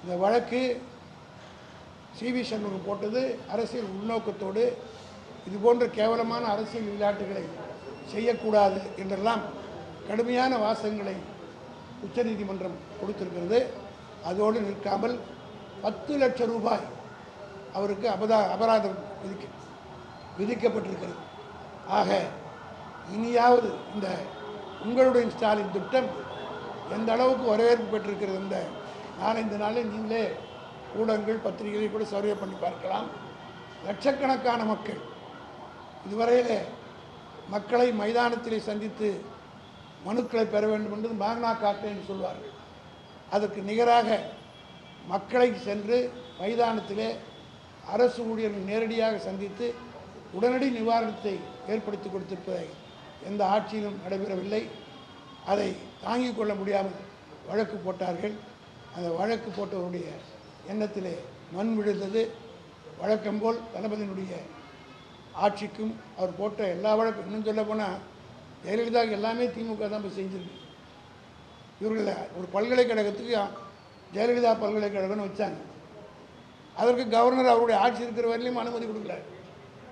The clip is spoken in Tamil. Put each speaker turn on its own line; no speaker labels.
இந்த வழக்கு சிவி சண்முகம் போட்டது அரசியல் உள்நோக்கத்தோடு இது போன்ற கேவலமான அரசியல் விளையாட்டுகளை செய்யக்கூடாது என்றெல்லாம் கடுமையான வாசகங்களை உச்சநீதிமன்றம் கொடுத்திருக்கிறது. அதோடு நிற்காமல் 10 லட்சம் ரூபாய் அவருக்கு அபராதம் விதிக்கப்பட்டிருக்கிறது. ஆக இனியாவது இந்த உங்களுடைய ஸ்டாலின் திட்டம் எந்த அளவுக்கு வரவேற்பு பெற்றிருக்கிறது இந்த 4-5 நாளில் நீங்களே ஊடகங்கள் பத்திரிகைகளை கூட சர்வே பண்ணி பார்க்கலாம். லட்சக்கணக்கான மக்கள் இதுவரையில் மக்களை மைதானத்திலே சந்தித்து மனுக்களை பெற வேண்டும் என்று மேக்னா கார்ட்டா என்று சொல்வார்கள். அதற்கு நிகராக மக்களை சென்று மைதானத்திலே அரசு ஊழியர்கள் நேரடியாக சந்தித்து உடனடி நிவாரணத்தை ஏற்படுத்தி கொடுத்திருப்பதை எந்த ஆட்சியிலும் நடைபெறவில்லை. அதை தாங்கிக் கொள்ள முடியாமல் வழக்கு போட்டார்கள். அந்த வழக்கு போட்டவருடைய எண்ணத்திலே மண் விழுந்தது. வழக்கம்போல் தளபதியினுடைய ஆட்சிக்கும் அவர் போட்ட எல்லா வழக்கும், இன்னும் சொல்ல போனால் ஜெயலலிதாவுக்கு எல்லாமே திமுக தான் போய் செஞ்சிருக்கு. இவர்களை ஒரு பல்கலைக்கழகத்துக்கு ஜெயலலிதா பல்கலைக்கழகம்னு வச்சாங்க. அதற்கு கவர்னர் அவருடைய ஆட்சி இருக்கிற வரையிலும் அனுமதி கொடுக்கல.